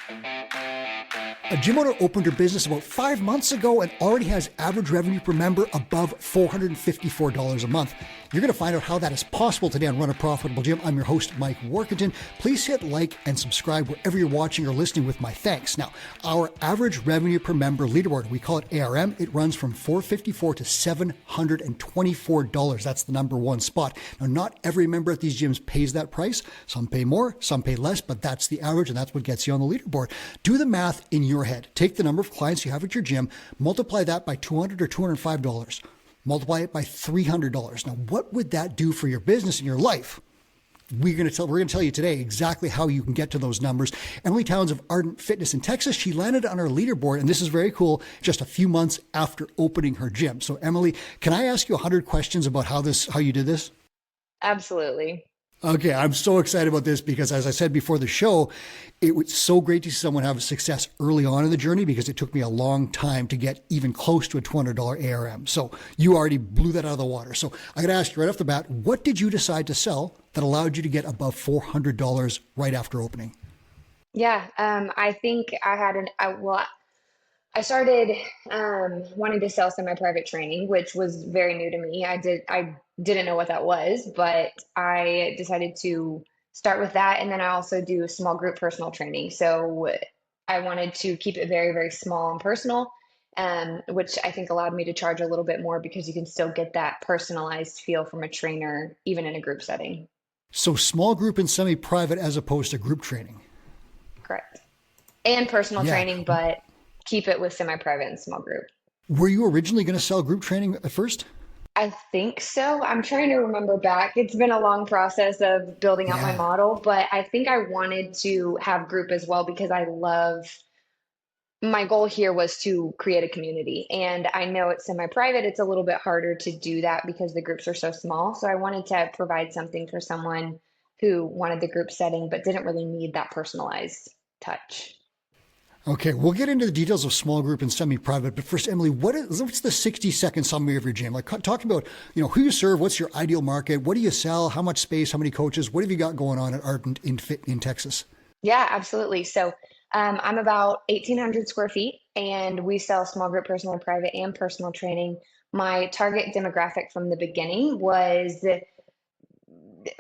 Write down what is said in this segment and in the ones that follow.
A gym owner opened her business about 5 months ago and already has average revenue per member above $454 a month. You're going to find out how that is possible today on Run a Profitable Gym. I'm your host, Mike Workington. Please hit like and subscribe wherever you're watching or listening with my thanks. Now, our average revenue per member leaderboard, we call it ARM, it runs from $454 to $724. That's the number one spot. Now, not every member at these gyms pays that price. Some pay more, some pay less, but that's the average and that's what gets you on the leaderboard. Do the math in your head. Take the number of clients you have at your gym, multiply that by $200 or $205. Multiply it by $300. Now, what would that do for your business and your life? We're going to tell you today exactly how you can get to those numbers. Emilie Towns of Ardent Fitness in Texas, she landed on our leaderboard, and this is very cool, just a few months after opening her gym. So, Emilie, can I ask you 100 questions about how you did this? Absolutely. Okay, I'm so excited about this because, as I said before the show, it was so great to see someone have success early on in the journey because it took me a long time to get even close to a $200 ARM. So you already blew that out of the water. So I got to ask you right off the bat, what did you decide to sell that allowed you to get above $400 right after opening? Yeah, I think I started wanting to sell semi-private training, which was very new to me. I didn't know what that was, but I decided to start with that, and then I also do small group personal training. So I wanted to keep it very, very small and personal, which I think allowed me to charge a little bit more because you can still get that personalized feel from a trainer, even in a group setting. So small group and semi-private as opposed to group training. Correct. And personal Yeah. training, but keep it with semi-private and small group. Were you originally going to sell group training at first? I think so. I'm trying to remember back. It's been a long process of building out my Yeah. model, but I think I wanted to have group as well because my goal here was to create a community. And I know it's semi-private, it's a little bit harder to do that because the groups are so small. So I wanted to provide something for someone who wanted the group setting but didn't really need that personalized touch. Okay, we'll get into the details of small group and semi-private, but first, Emilie, what's the 60-second summary of your gym? Like, talk about, who you serve, what's your ideal market, what do you sell, how much space, how many coaches, what have you got going on at Ardent in Texas? Yeah, absolutely. So I'm about 1,800 square feet, and we sell small group, personal, private, and personal training. My target demographic from the beginning was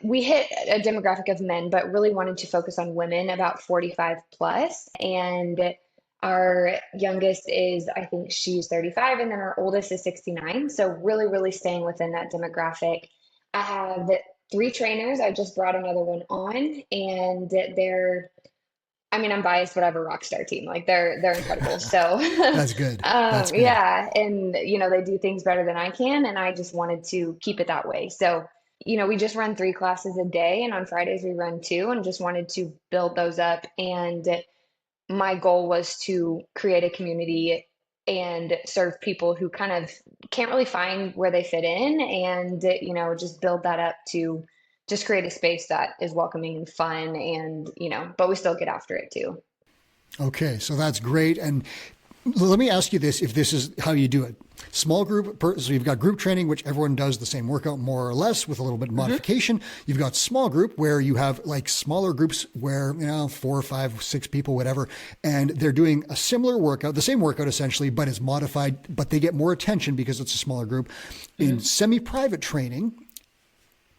we hit a demographic of men, but really wanted to focus on women about 45 plus. And our youngest is, I think she's 35, and then our oldest is 69. So really, really staying within that demographic. I have 3 trainers. I just brought another one on, and I'm biased, but I have a rock star team. Like they're incredible. So That's good. That's good. yeah. And they do things better than I can. And I just wanted to keep it that way. So, we just run 3 classes a day, and on Fridays we run 2, and just wanted to build those up. And my goal was to create a community and serve people who kind of can't really find where they fit in, and just build that up to just create a space that is welcoming and fun, and but we still get after it too. Okay, so that's great. And let me ask you this, if this is how you do it. Small group, so you've got group training, which everyone does the same workout more or less with a little bit of modification. You've got small group where you have like smaller groups where, 4 or 5, 6 people, whatever, and they're doing a similar workout, the same workout essentially, but it's modified, but they get more attention because it's a smaller group. In semi-private training,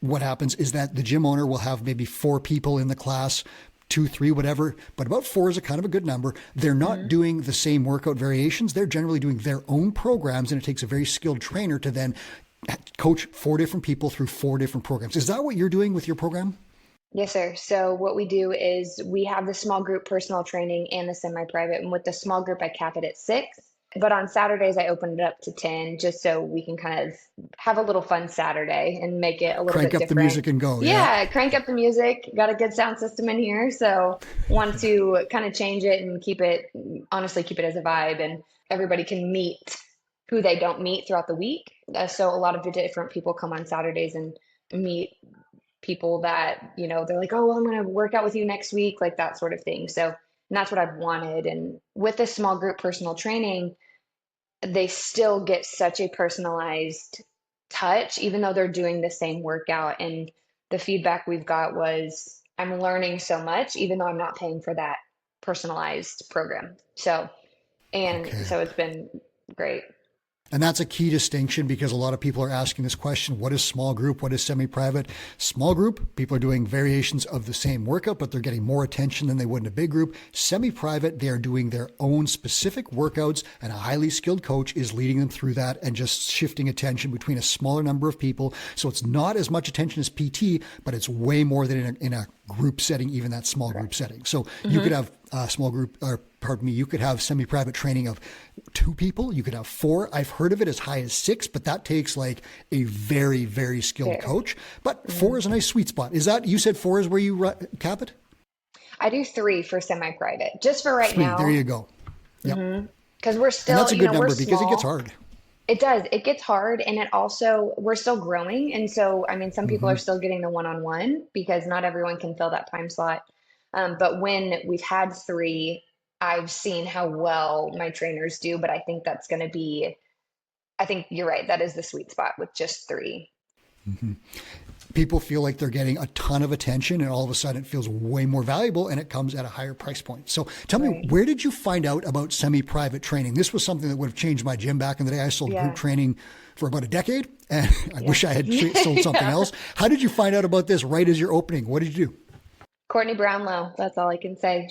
what happens is that the gym owner will have maybe 4 people in the class, 2, 3, whatever, but about 4 is a kind of a good number. They're not doing the same workout variations. They're generally doing their own programs, and it takes a very skilled trainer to then coach 4 different people through 4 different programs. Is that what you're doing with your program? Yes, sir. So what we do is we have the small group personal training and the semi-private, and with the small group I cap it at 6. But on Saturdays, I open it up to 10 just so we can kind of have a little fun Saturday and make it a little Crank bit up the different. music and go. Yeah, crank up the music. Got a good sound system in here. So want to kind of change it and honestly, keep it as a vibe, and everybody can meet who they don't meet throughout the week. So a lot of the different people come on Saturdays and meet people that, they're like, oh, well, I'm going to work out with you next week, like that sort of thing. So and that's what I've wanted. And with this small group personal training, they still get such a personalized touch, even though they're doing the same workout. And the feedback we've got was, I'm learning so much, even though I'm not paying for that personalized program. So, and Okay. so it's been great. And that's a key distinction because a lot of people are asking this question: what is small group? What is semi-private? Small group, people are doing variations of the same workout, but they're getting more attention than they would in a big group. Semi-private, they are doing their own specific workouts, and a highly skilled coach is leading them through that and just shifting attention between a smaller number of people. So it's not as much attention as PT, but it's way more than in a group setting, even that small group setting. So you could have a small group, or pardon me, you could have semi-private training of 2 people. You could have 4. I've heard of it as high as 6, but that takes like a very, very skilled coach. But 4 is a nice sweet spot. Is that, you said 4 is where you cap it? I do 3 for semi-private, just for right 3. now. There you go. Yep. Because we're still, And that's a good we're number because it gets small. hard. It does. It gets hard, and it also, we're still growing. And so, I mean, some people are still getting the one-on-one because not everyone can fill that time slot. But when we've had 3, I've seen how well my trainers do. But I think that's going to be, I think you're right. That is the sweet spot with just 3. People feel like they're getting a ton of attention, and all of a sudden it feels way more valuable, and it comes at a higher price point. So tell me, Right. where did you find out about semi-private training? This was something that would have changed my gym back in the day. I sold group Yeah. training for about a decade, and I wish I had sold something Yeah. else. How did you find out about this right as you're opening? What did you do? Courtney Brownlow, that's all I can say.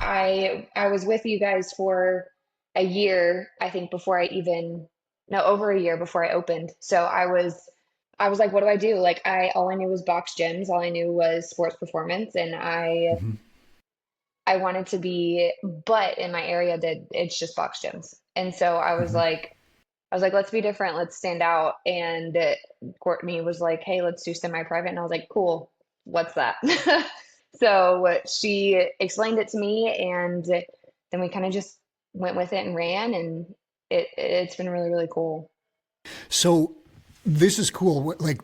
I was with you guys for a year, I think, before I even, no, over a year before I opened. So I was like, what do I do? Like all I knew was box gyms. All I knew was sports performance, and Hmm. I wanted to be, but in my area that it's just box gyms. And so Hmm. I was like, let's be different, let's stand out. And Courtney was like, hey, let's do semi-private. And I was like, cool, what's that? So she explained it to me, and then we kind of just went with it and ran, and it's been really, really cool. So this is cool. Like,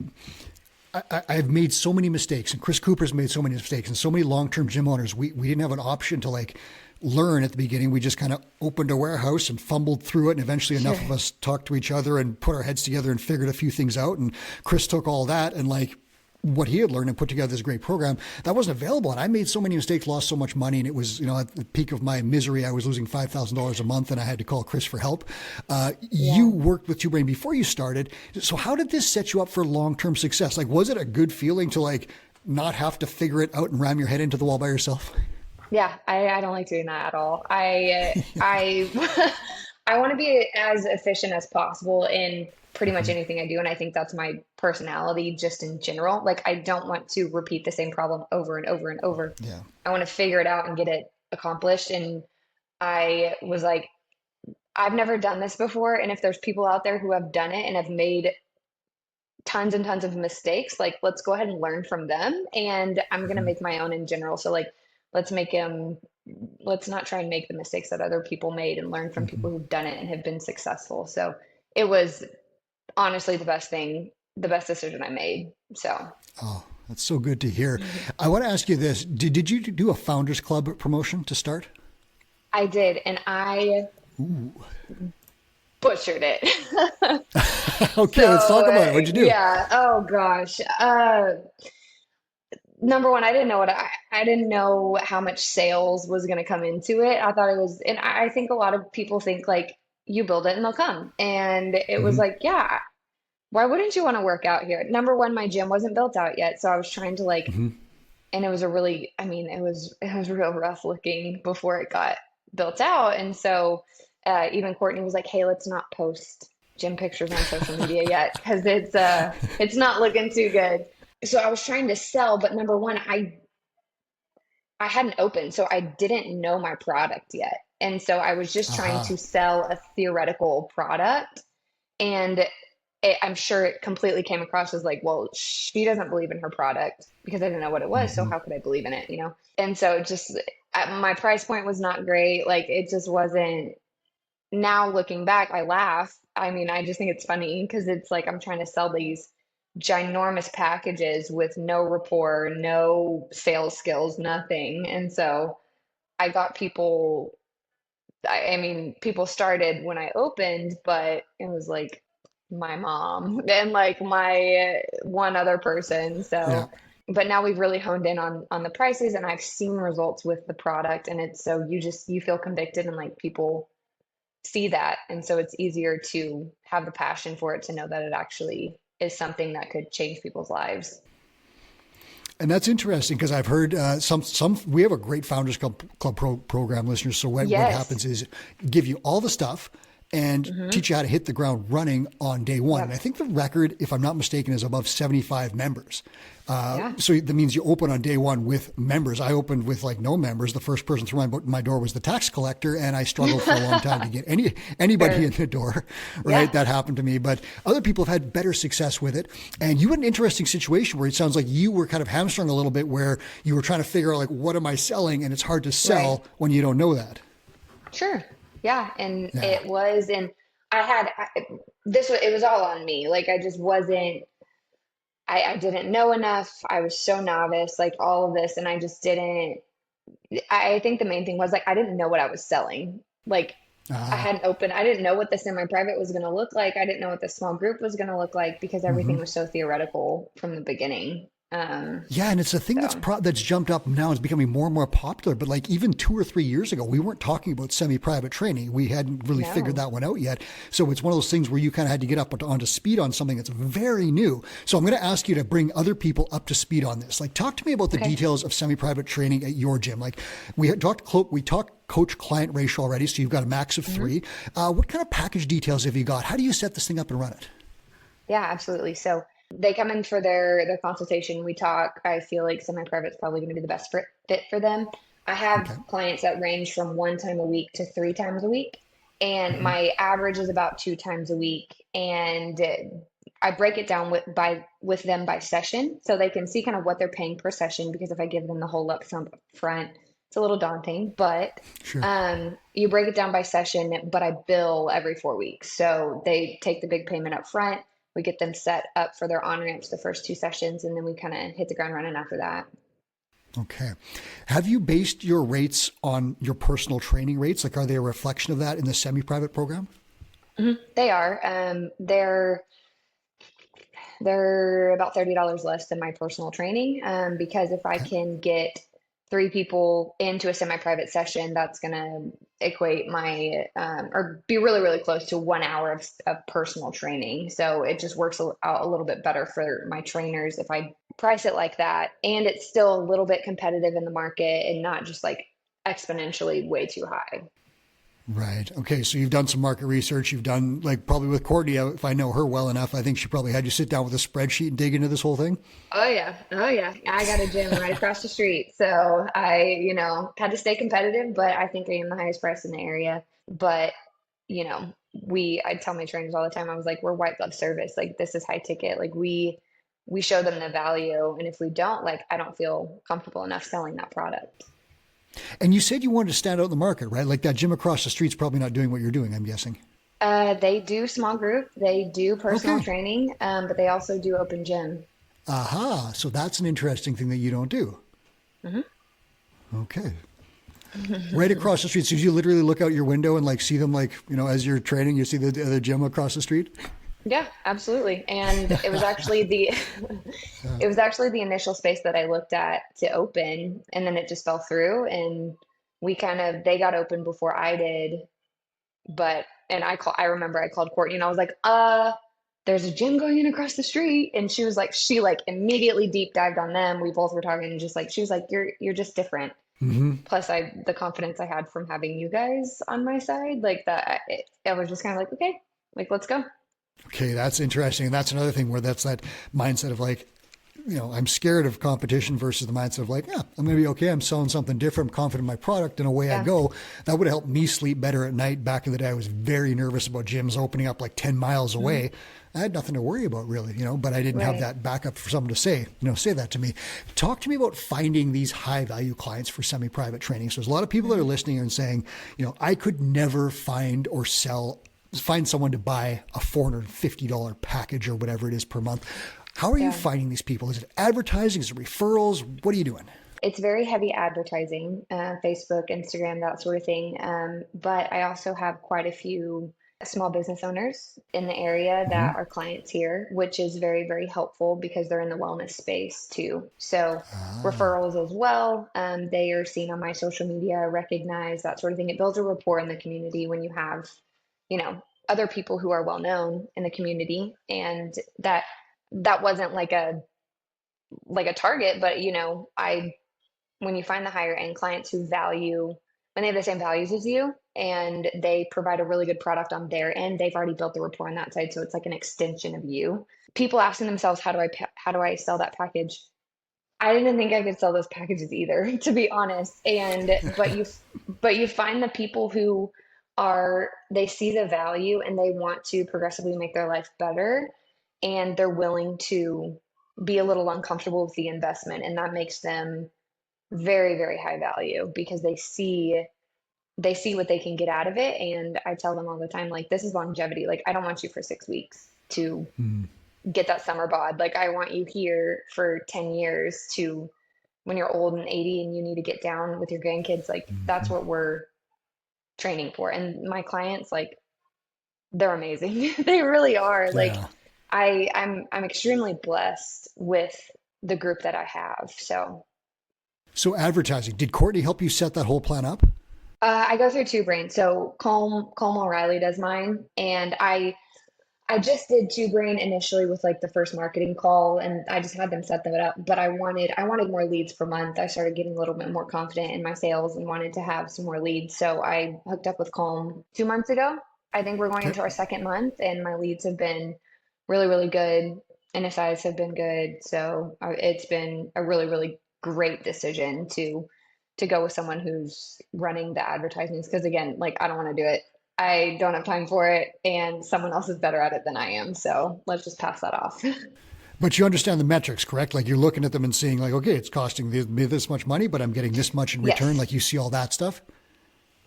I've made so many mistakes, and Chris Cooper's made so many mistakes, and so many long-term gym owners. We didn't have an option to like learn at the beginning. We just kind of opened a warehouse and fumbled through it, and eventually enough of us talked to each other and put our heads together and figured a few things out. And Chris took all that and like what he had learned and put together this great program that wasn't available. And I made so many mistakes, lost so much money. And it was, at the peak of my misery, I was losing $5,000 a month, and I had to call Chris for help. You Yeah. worked with Two Brain before you started. So how did this set you up for long-term success? Like, was it a good feeling to like not have to figure it out and ram your head into the wall by yourself? Yeah, I don't like doing that at all. I I want to be as efficient as possible in pretty much anything I do, and I think that's my personality just in general. Like I don't want to repeat the same problem over and over and over. Yeah. I want to figure it out and get it accomplished. And I was like, I've never done this before, and if there's people out there who have done it and have made tons and tons of mistakes, like let's go ahead and learn from them, and I'm going to make my own in general. So like let's make them, let's not try and make the mistakes that other people made, and learn from Hmm. people who've done it and have been successful. So it was honestly the best thing, the best decision I made. So Oh, that's so good to hear. I want to ask you this. Did you do a Founders Club promotion to start? I did, and I butchered it. Okay, let's So talk about it. What'd you do? yeah, oh gosh. Number one, I didn't know how much sales was going to come into it. I thought it was, and I think a lot of people think like you build it and they'll come. And it was Hmm. like, yeah, why wouldn't you want to work out here? Number one, my gym wasn't built out yet, so I was trying to like, Hmm. and it was a really, I mean, it was real rough looking before it got built out. And so even Courtney was like, hey, let's not post gym pictures on social media yet because it's not looking too good. So I was trying to sell, but number one, I hadn't opened, so I didn't know my product yet. And so I was just trying Aha. to sell a theoretical product. And I'm sure it completely came across as like, well, she doesn't believe in her product because I didn't know what it was. So Hmm. how could I believe in it, you know? And so just my price point was not great. Like it just wasn't. Now looking back, I laugh. I mean, I just think it's funny because it's like I'm trying to sell these ginormous packages with no rapport, no sales skills, nothing. And so I got people, I mean, people started when I opened, but it was like my mom and like my one other person. Yeah. So but now we've really honed in on the prices, and I've seen results with the product, and it's so you feel convicted, and like people see that, and so it's easier to have the passion for it, to know that it actually is something that could change people's lives. And that's interesting because I've heard we have a great Founders Club program, listeners. So what Yes. happens is give you all the stuff and teach you how to hit the ground running on day one. Yep. And I think the record, if I'm not mistaken, is above 75 members. Yeah. So that means you open on day one with members. I opened with like no members. The first person through my door was the tax collector, and I struggled for a long time to get anybody Sure. in the door. Right, Yeah. that happened to me. But other people have had better success with it. And you had an interesting situation where it sounds like you were kind of hamstrung a little bit, where you were trying to figure out like, what am I selling, and it's hard to sell Right. when you don't know that. Sure. Yeah. And Yeah. it was, and it was all on me. Like I just wasn't, I didn't know enough. I was so novice, like all of this, and I just didn't, I think the main thing was like, I didn't know what I was selling. Like Uh, I didn't know what the semi-private was going to look like. I didn't know what the small group was going to look like because everything was so theoretical from the beginning. Yeah, and it's a thing So that's jumped up now. It's becoming more and more popular. But like even 2 or 3 years ago, we weren't talking about semi-private training. We hadn't really figured no. that one out yet. So it's one of those things where you kind of had to get up onto speed on something that's very new. So I'm going to ask you to bring other people up to speed on this. Like, talk to me about the Okay. details of semi-private training at your gym. Like, we talked coach-client ratio already, so you've got a max of 3. What kind of package details have you got? How do you set this thing up and run it? Yeah, absolutely. So they come in for their consultation. We talk. I feel like semi-private is probably going to be the best fit for them. I have Okay. clients that range from 1 time a week to 3 times a week, and my average is about 2 times a week. And I break it down with them by session, so they can see kind of what they're paying per session. Because if I give them the whole lump sum up front, it's a little daunting. But Sure. you break it down by session, but I bill every 4 weeks, so they take the big payment up front. We get them set up for their on ramps the first 2 sessions, and then we kind of hit the ground running after that. Okay. Have you based your rates on your personal training rates? Like, are they a reflection of that in the semi-private program? They are. They're about $30 less than my personal training, because if I Okay. can get 3 people into a semi-private session, that's going to equate my or be really, really close to 1 hour of personal training. So it just works out a little bit better for my trainers if I price it like that. And it's still a little bit competitive in the market and not just like exponentially way too high. Right. Okay. So you've done some market research. You've done, like, probably with Courtney, if I know her well enough, I think she probably had you sit down with a spreadsheet and dig into this whole thing. Oh yeah. Oh yeah. I got a gym right across the street. So had to stay competitive, but I think I am the highest price in the area. But, I tell my trainers all the time, I was like, we're white glove service. Like this is high ticket. Like we show them the value. And if we don't, like, I don't feel comfortable enough selling that product. And you said you wanted to stand out in the market, right? Like that gym across the street's probably not doing what you're doing, I'm guessing. They do small group, they do personal Okay. training, but they also do open gym. Aha. So that's an interesting thing that you don't do. hmm Okay. Right across the street. So you literally look out your window and like see them, like, as you're training, you see the other gym across the street. Yeah, absolutely. And it was actually the it was actually the initial space that I looked at to open, and then it just fell through, and they got open before I did. But and I remember I called Courtney and I was like, there's a gym going in across the street. And she like immediately deep dived on them. We both were talking, and just like she was like, you're just different. Plus the confidence I had from having you guys on my side, like that, I was just kind of like, okay, like let's go. Okay, that's interesting. And that's another thing where that's that mindset of like, I'm scared of competition versus the mindset of like, yeah, I'm going to be okay. I'm selling something different. I'm confident in my product, and away I Yeah. go. That would help me sleep better at night. Back in the day, I was very nervous about gyms opening up like 10 miles away. I had nothing to worry about really, but I didn't have Right. that backup for someone to say that to me. Talk to me about finding these high value clients for semi-private training. So there's a lot of people that are listening and saying, I could never find someone to buy a $450 package or whatever it is per month. How are you Yeah. finding these people? Is it advertising? Is it referrals? What are you doing? It's very heavy advertising, Facebook, Instagram, that sort of thing. But I also have quite a few small business owners in the area Hmm. that are clients here, which is very, very helpful because they're in the wellness space too. So Ah, referrals as well. They are seen on my social media, recognized, that sort of thing. It builds a rapport in the community when you have, you know, other people who are well known in the community, and that wasn't like a target, but I when you find the higher end clients who value when they have the same values as you and they provide a really good product on their end, they've already built the rapport on that side, so it's like an extension of you. People asking themselves, how do I sell that package? I didn't think I could sell those packages either, to be honest. And but you find the people who they see the value and they want to progressively make their life better, and they're willing to be a little uncomfortable with the investment, and that makes them very, very high value because they see what they can get out of it. And I tell them all the time, like, this is longevity. Like, I don't want you for 6 weeks to get that summer bod. Like, I want you here for 10 years to when you're old and 80 and you need to get down with your grandkids. Like, that's what we're training for. And my clients, like, they're amazing. They really are. Like, yeah. I'm extremely blessed with the group that I have. So So advertising, did Courtney help you set that whole plan up? I go through two brains. So Colm O'Reilly does mine, and I just did two brain initially with like the first marketing call, and I just had them set that up. But I wanted more leads per month. I started getting a little bit more confident in my sales and wanted to have some more leads. So I hooked up with Colm 2 months ago. I think we're going Okay. into our second month, and my leads have been really, really good. NSIs have been good. So it's been a really, really great decision to go with someone who's running the advertisements. Because again, like, I don't want to do it. I don't have time for it, and someone else is better at it than I am. So let's just pass that off. But you understand the metrics, correct? Like you're looking at them and seeing, like, okay, it's costing me this much money, but I'm getting this much in return. Yes. Like you see all that stuff.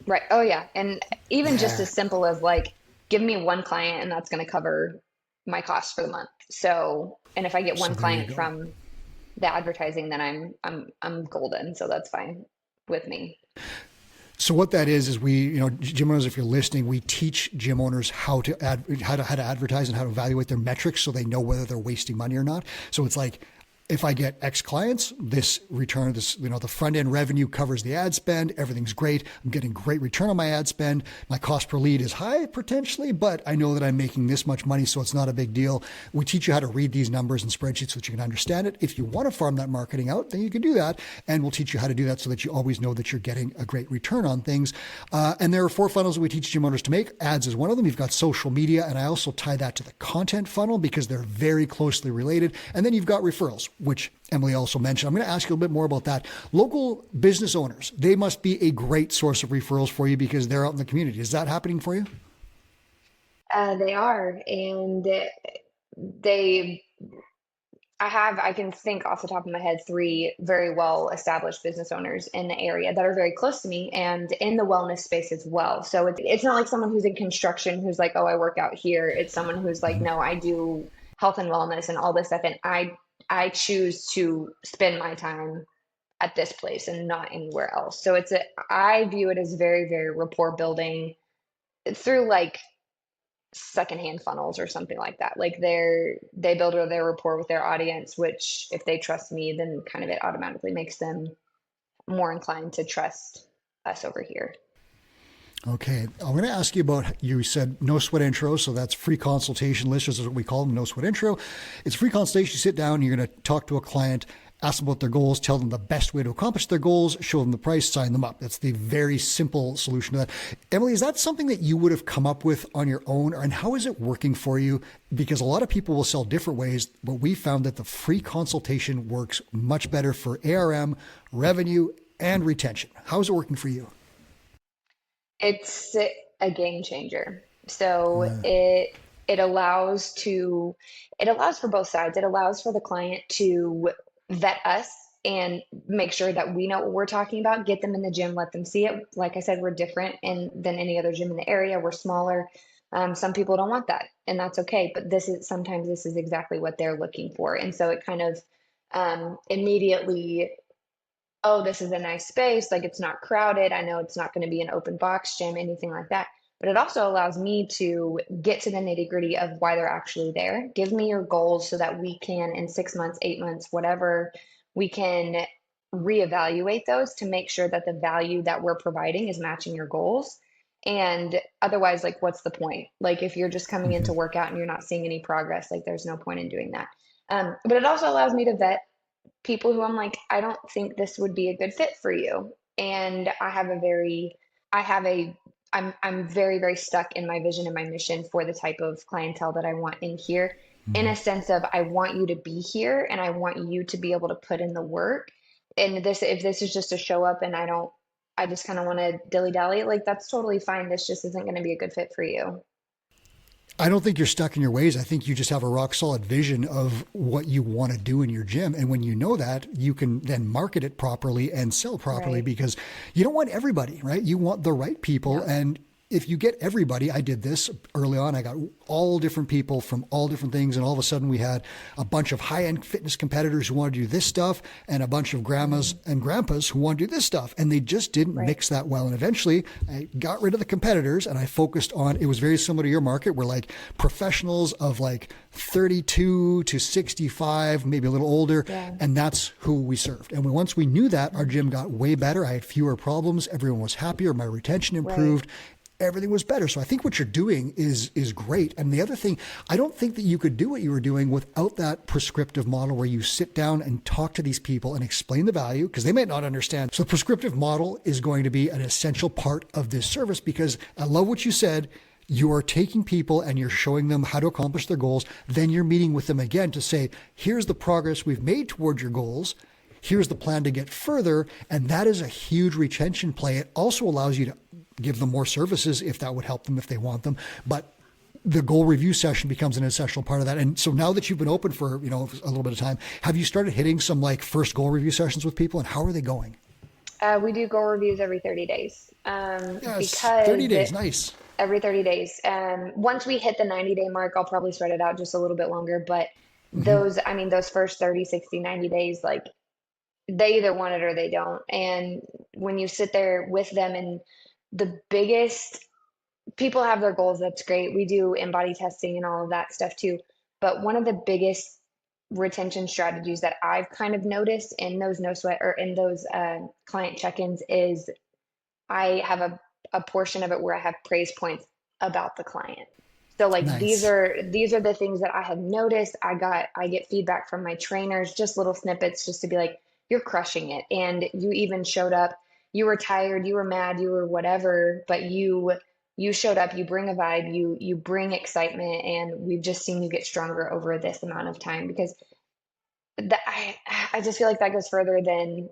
Right. Oh, yeah. And even just Yeah. as simple as like, give me one client and that's going to cover my costs for the month. So, and if I get So one there you client go. from the advertising, then I'm golden. So that's fine with me. So what that is we, gym owners, if you're listening, we teach gym owners how to advertise and how to evaluate their metrics so they know whether they're wasting money or not. So it's like, if I get X clients, this return, the front end revenue covers the ad spend. Everything's great. I'm getting great return on my ad spend. My cost per lead is high potentially, but I know that I'm making this much money, so it's not a big deal. We teach you how to read these numbers and spreadsheets so that you can understand it. If you want to farm that marketing out, then you can do that. And we'll teach you how to do that so that you always know that you're getting a great return on things. And there are 4 funnels that we teach gym owners to make. Ads is one of them. You've got social media, and I also tie that to the content funnel because they're very closely related. And then you've got referrals, which Emilie also mentioned. I'm going to ask you a little bit more about that. Local business owners, they must be a great source of referrals for you because they're out in the community. Is that happening for you? They are, and they I can think off the top of my head three very well established business owners in the area that are very close to me and in the wellness space as well. So it's not like someone who's in construction who's like, oh, I work out here. It's someone who's like, no, I do health and wellness and all this stuff. And I choose to spend my time at this place and not anywhere else. So I view it as very, very rapport building through like secondhand funnels or something like that. Like they build their rapport with their audience, which if they trust me, then kind of it automatically makes them more inclined to trust us over here. Okay, I'm going to ask you about, you said no sweat intro, so that's free consultation. Listeners is what we call them, no sweat intro. It's free consultation. You sit down, you're going to talk to a client, ask them about their goals, tell them the best way to accomplish their goals, show them the price, sign them up. That's the very simple solution to that. Emilie, is that something that you would have come up with on your own, and how is it working for you? Because a lot of people will sell different ways, but we found that the free consultation works much better for ARM, revenue, and retention. How is it working for you? It's a game changer. So it allows for both sides. It allows for the client to vet us and make sure that we know what we're talking about, get them in the gym, let them see it. Like I said, we're different than any other gym in the area. We're smaller. Some people don't want that, and that's okay. But sometimes this is exactly what they're looking for. And so it kind of immediately, oh, this is a nice space. Like, it's not crowded. I know it's not going to be an open box gym, anything like that. but it also allows me to get to the nitty gritty of why they're actually there. Give me your goals so that we can, in 6 months, 8 months, whatever, we can reevaluate those to make sure that the value that we're providing is matching your goals. And otherwise, like, what's the point? Like, if you're just coming in Hmm. to work out and you're not seeing any progress, like, there's no point in doing that. But it also allows me to vet people who I'm like, I don't think this would be a good fit for you. And I have a, I'm very, very stuck in my vision and my mission for the type of clientele that I want in here, in Hmm. a sense of I want you to be here and I want you to be able to put in the work. And this, if this is just a show up and I just kind of want to dilly dally, like, that's totally fine. This just isn't going to be a good fit for you. I don't think you're stuck in your ways. I think you just have a rock solid vision of what you want to do in your gym. And when you know that, you can then market it properly and sell properly, Right. because you don't want everybody, right? You want the right people. Yeah. And if you get everybody, I did this early on. I got all different people from all different things. And all of a sudden we had a bunch of high end fitness competitors who want to do this stuff and a bunch of grandmas and grandpas who want to do this stuff. And they just didn't Right. mix that well. And eventually I got rid of the competitors and I focused on, it was very similar to your market, where like professionals of like 32 to 65, maybe a little older. Yeah. And that's who we served. And once we knew that, our gym got way better. I had fewer problems. Everyone was happier. My retention Right. improved. Everything was better. So I think what you're doing is great. And the other thing, I don't think that you could do what you were doing without that prescriptive model where you sit down and talk to these people and explain the value, because they might not understand. So the prescriptive model is going to be an essential part of this service, because I love what you said. You are taking people and you're showing them how to accomplish their goals. Then you're meeting with them again to say, here's the progress we've made towards your goals. Here's the plan to get further. And that is a huge retention play. It also allows you to give them more services if that would help them, if they want them. But the goal review session becomes an essential part of that. And so now that you've been open for, a little bit of time, have you started hitting some like first goal review sessions with people, and how are they going? We do goal reviews every 30 days, Yes, 30 because days. Nice. every 30 days. Once we hit the 90-day mark, I'll probably spread it out just a little bit longer. But Hmm. those first 30, 60, 90 days, like, they either want it or they don't. And when you sit there with them, and the biggest people have their goals, that's great. We do in-body testing and all of that stuff too. But one of the biggest retention strategies that I've kind of noticed in those no sweat or in those client check-ins is I have a portion of it where I have praise points about the client. So like Nice. these are the things that I have noticed. I get feedback from my trainers, just little snippets just to be like, you're crushing it. And you even showed up, you were tired, you were mad, you were whatever, but you showed up, you bring a vibe, you bring excitement, and we've just seen you get stronger over this amount of time. Because that I just feel like that goes further than,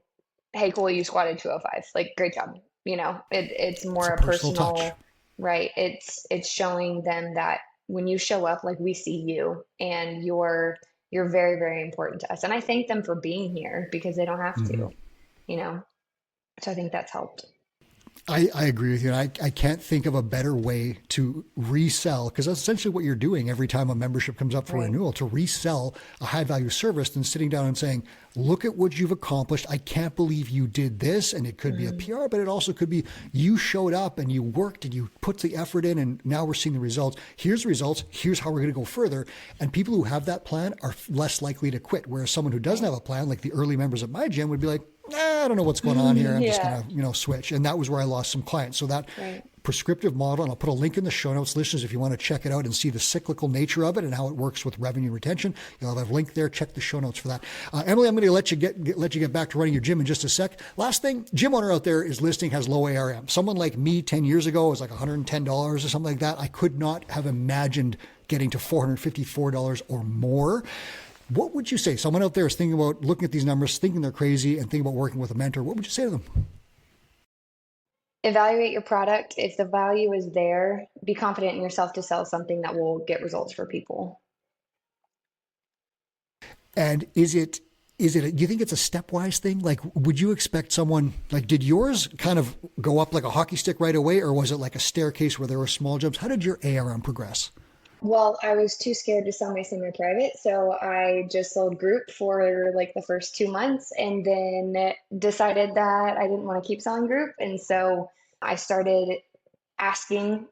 hey, cool, you squatted 205. Like, great job. It's It's more a a personal touch. personal, right? It's showing them that when you show up, like, we see you and you're very, very important to us. And I thank them for being here because they don't have Hmm. to, you know. So I think that's helped. I agree with you. And I can't think of a better way to resell, because that's essentially what you're doing every time a membership comes up for Right. renewal, to resell a high value service than sitting down and saying, look at what you've accomplished. I can't believe you did this. And it could be a Mhm. PR, but it also could be you showed up and you worked and you put the effort in, and now we're seeing the results. Here's the results. Here's how we're going to go further. And people who have that plan are less likely to quit. Whereas someone who doesn't Right. have a plan, like the early members of my gym, would be like, I don't know what's going on here. I'm just Yeah. going to, switch. And that was where I lost some clients. So that Right. prescriptive model, and I'll put a link in the show notes, listeners, if you want to check it out and see the cyclical nature of it and how it works with revenue retention, you'll have a link there. Check the show notes for that. Emilie, I'm going to let you get back to running your gym in just a sec. Last thing, gym owner out there is listening, has low ARM. Someone like me 10 years ago was like $110 or something like that. I could not have imagined getting to $454 or more. What would you say? Someone out there is thinking about looking at these numbers, thinking they're crazy, and thinking about working with a mentor. What would you say to them? Evaluate your product. If the value is there, be confident in yourself to sell something that will get results for people. And do you think it's a stepwise thing? Like, would you expect someone, like, did yours kind of go up like a hockey stick right away, or was it like a staircase where there were small jumps? How did your ARM progress? Well, I was too scared to sell my semi-private, so I just sold group for like the first 2 months and then decided that I didn't want to keep selling group. And so I started asking,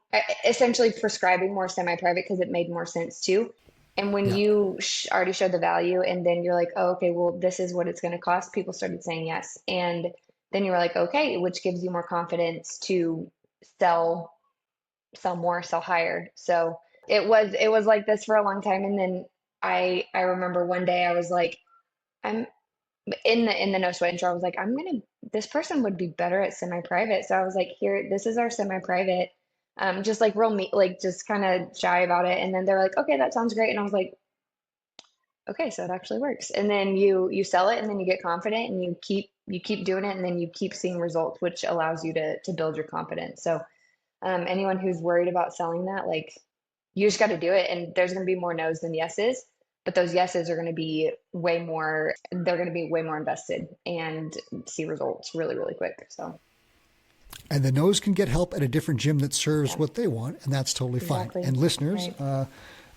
essentially prescribing more semi-private because it made more sense too. And when Yeah. you already showed the value and then you're like, oh, okay, well, this is what it's going to cost, people started saying yes. And then you were like, okay, which gives you more confidence to sell, sell more, sell higher. So it was like this for a long time. And then I remember one day I was like, I'm in the no sweat intro, I was like, this person would be better at semi-private. So I was like, here, this is our semi-private. Just like real me, like just kind of shy about it. And then they're like, okay, that sounds great. And I was like, okay, so it actually works. And then you sell it and then you get confident and you keep doing it and then you keep seeing results, which allows you to build your confidence. So anyone who's worried about selling that, like you just got to do it. And there's going to be more no's than yeses, but those yeses are going to be they're going to be way more invested and see results really, really quick. So, And the no's can get help at a different gym that serves yeah, what they want, and that's totally exactly. fine. And listeners, Right.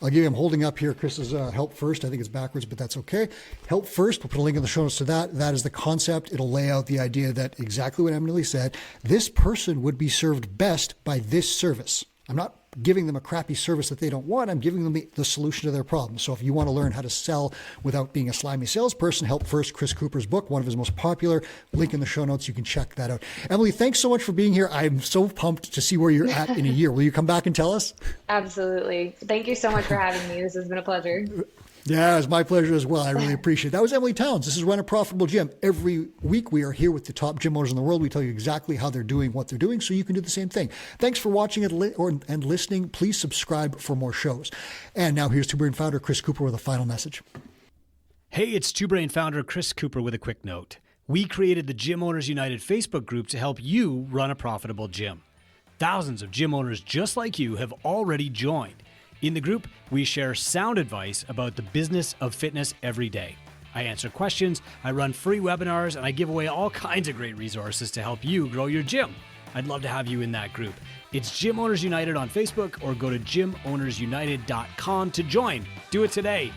I'll give you, I'm holding up here Chris's Help First. I think it's backwards, but that's okay. Help First, we'll put a link in the show notes to that. That is the concept. It'll lay out the idea that exactly what Emilie said, this person would be served best by this service. I'm not giving them a crappy service that they don't want. I'm giving them the solution to their problem. So if you want to learn how to sell without being a slimy salesperson, Help First, Chris Cooper's book, one of his most popular, link in the show notes. You can check that out. Emilie, thanks so much for being here. I'm so pumped to see where you're at in a year. Will you come back and tell us? Absolutely. Thank you so much for having me. This has been a pleasure. Yeah, it's my pleasure as well. I really appreciate it. That was Emilie Towns. This is Run a Profitable Gym. Every week we are here with the top gym owners in the world. We tell you exactly how they're doing, what they're doing, so you can do the same thing. Thanks for watching and listening. Please subscribe for more shows. And now here's Two Brain founder Chris Cooper with a final message. Hey, it's Two Brain founder Chris Cooper with a quick note. We created the Gym Owners United Facebook group to help you run a profitable gym. Thousands of gym owners just like you have already joined. In the group, we share sound advice about the business of fitness every day. I answer questions, I run free webinars, and I give away all kinds of great resources to help you grow your gym. I'd love to have you in that group. It's Gym Owners United on Facebook or go to gymownersunited.com to join. Do it today.